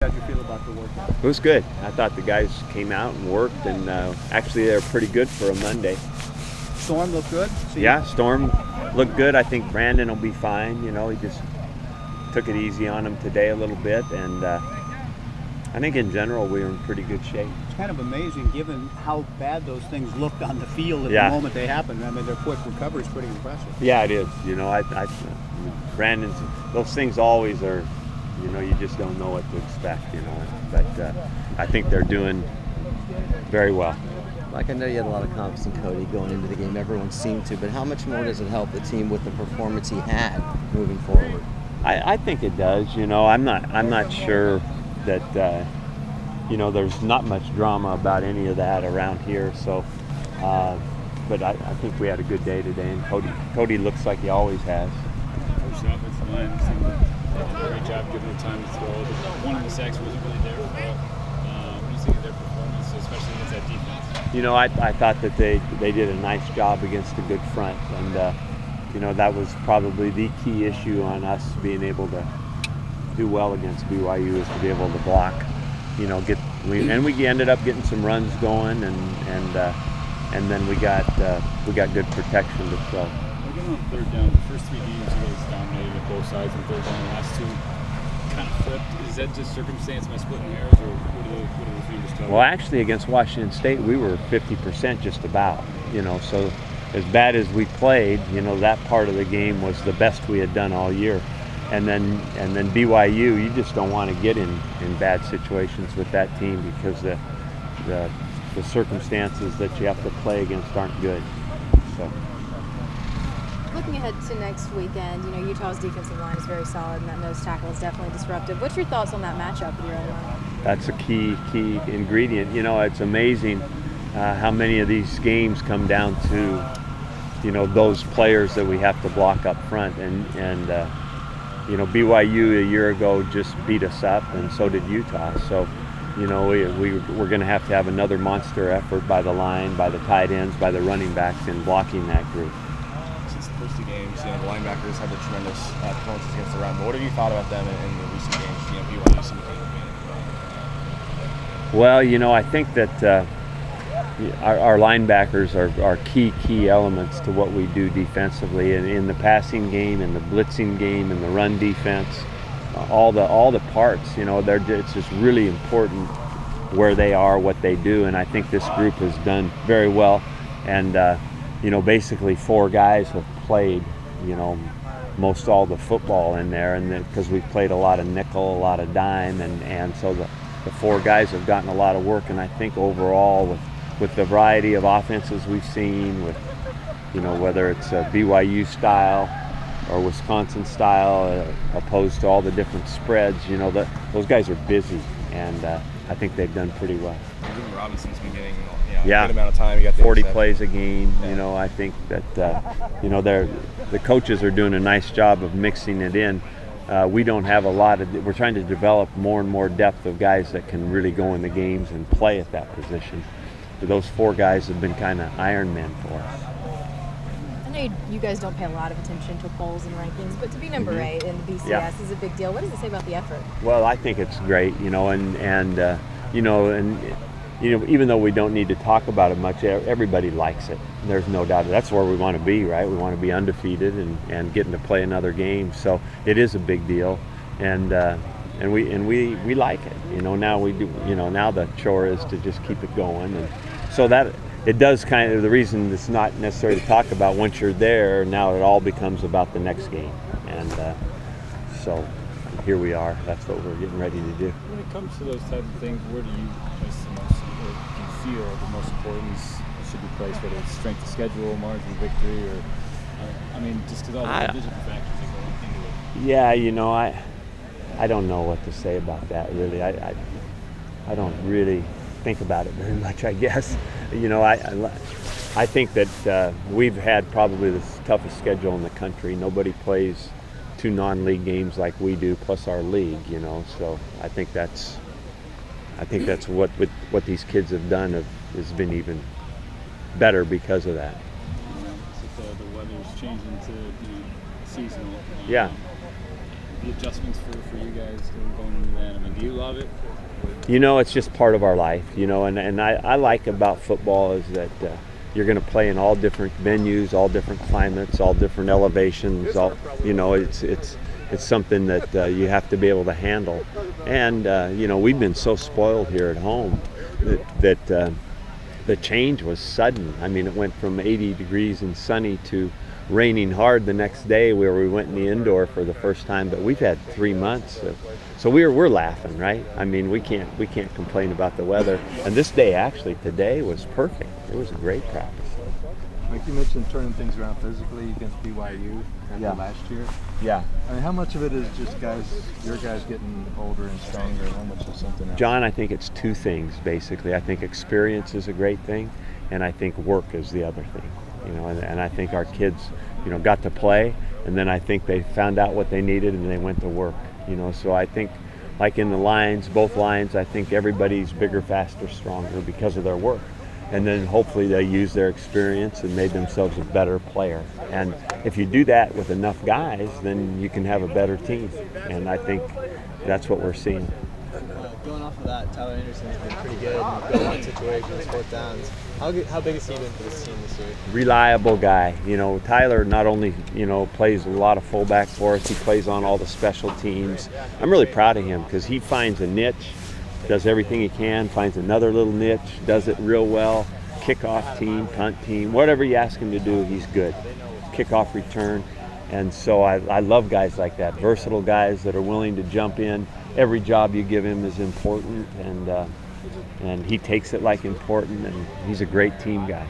How'd you feel about the workout? It was good. I thought the guys came out and worked, and actually they were pretty good for a Monday. Storm looked good? Yeah, Storm looked good. I think Brandon will be fine. He just took it easy on him today a little bit, and I think in general we were in pretty good shape. It's kind of amazing given how bad those things looked on the field at Yeah. the moment they happened. I mean, their quick recovery is pretty impressive. Yeah, it is. Brandon's, those things always are, you just don't know what to expect, But I think they're doing very well. Mike, I know you had a lot of confidence in Cody going into the game. Everyone seemed to, but how much more does it help the team with the performance he had moving forward? I think it does. I'm not sure that there's not much drama about any of that around here. So, but I think we had a good day today, and Cody looks like he always has. Coach, the offensive line seemed to do a great job giving them time to throw. One of the sacks wasn't really there. What do you think of their performance, especially against that defense? I thought that they did a nice job against a good front, and that was probably the key issue on us being able to do well against BYU is to be able to block. We ended up getting some runs going, and then we got good protection to throw. Again on third down, the first 3 games you guys dominated at both sides, and third down the last 2 kind of flipped. Is that just circumstance by splitting hairs, or what are the fingers telling you? Well, actually, against Washington State, we were 50% just about. So as bad as we played, that part of the game was the best we had done all year. And then BYU, you just don't want to get in bad situations with that team because the circumstances that you have to play against aren't good. So. Looking ahead to next weekend, Utah's defensive line is very solid, and that nose tackle is definitely disruptive. What's your thoughts on that matchup with your own line? That's a key ingredient. It's amazing how many of these games come down to, those players that we have to block up front. And BYU a year ago just beat us up, and so did Utah. So, we're going to have another monster effort by the line, by the tight ends, by the running backs in blocking that group. Since the first 2 games, the linebackers had the tremendous performances against the run. But what have you thought about them in the recent games? BYU seemed to be Well, I think that our linebackers are key elements to what we do defensively, and in the passing game, in the blitzing game, in the run defense, all the parts. It's just really important where they are, what they do, and I think this group has done very well. And basically 4 guys have played, most all the football in there, and then because we've played a lot of nickel, a lot of dime, and so the 4 guys have gotten a lot of work. And I think overall with the variety of offenses we've seen, with whether it's a BYU style or Wisconsin style, opposed to all the different spreads, those guys are busy, and I think they've done pretty well. Robinson's been getting a good amount of time. You got 40 plays a game. I think that the coaches are doing a nice job of mixing it in. We don't have we're trying to develop more and more depth of guys that can really go in the games and play at that position. Those 4 guys have been kind of Iron Men for us. I know you guys don't pay a lot of attention to polls and rankings, but to be number 8 in the BCS is a big deal. What does it say about the effort? Well, I think it's great, and even though we don't need to talk about it much, everybody likes it. There's no doubt. That's where we want to be, right? We want to be undefeated and getting to play another game. So it is a big deal, and we like it. Now we do. Now the chore is to just keep it going, and so that it does kind of the reason it's not necessary to talk about once you're there. Now it all becomes about the next game, and so here we are. That's what we're getting ready to do. When it comes to those type of things, where do you place the most, or do you feel the most importance should be placed, whether it's strength of schedule, margin of victory, or just because all the physical factors that go into it? Yeah, I don't know what to say about that, really. I don't really think about it very much, I guess. I think that we've had probably the toughest schedule in the country. Nobody plays 2 non-league games like we do, plus our league, So I think that's what these kids have done has been even better because of that. The weather's changing to seasonal. Yeah. the adjustments for you guys going into that? I mean, do you love it? You know, it's just part of our life, you know, and I like about football is that you're going to play in all different venues, all different climates, all different elevations. All, you know, it's something that you have to be able to handle. And, you know, we've been so spoiled here at home that the change was sudden. I mean, it went from 80 degrees and sunny to raining hard the next day where we went in the indoor for the first time, but we've had 3 months. So we're laughing, right? I mean, we can't complain about the weather. And this day, actually, today was perfect. It was a great practice. Like you mentioned, turning things around physically against BYU after last year. Yeah. I mean, how much of it is just your guys getting older and stronger, and how much is something else? John, I think it's two things, basically. I think experience is a great thing, and I think work is the other thing. You know, and I think our kids, you know, got to play, and then I think they found out what they needed and they went to work. You know, so I think, like in the lines, both lines, I think everybody's bigger, faster, stronger because of their work. And then hopefully they use their experience and made themselves a better player. And if you do that with enough guys, then you can have a better team. And I think that's what we're seeing. Going off of that, Tyler Anderson's been pretty good in goal line situations, fourth downs. How big has he been for this team this year? Reliable guy. You know, Tyler not only, you know, plays a lot of fullback for us, he plays on all the special teams. I'm really proud of him because he finds a niche, does everything he can, finds another little niche, does it real well. Kickoff team, punt team, whatever you ask him to do, he's good. Kickoff return. And so I love guys like that, versatile guys that are willing to jump in. Every job you give him is important, and he takes it like important, and he's a great team guy.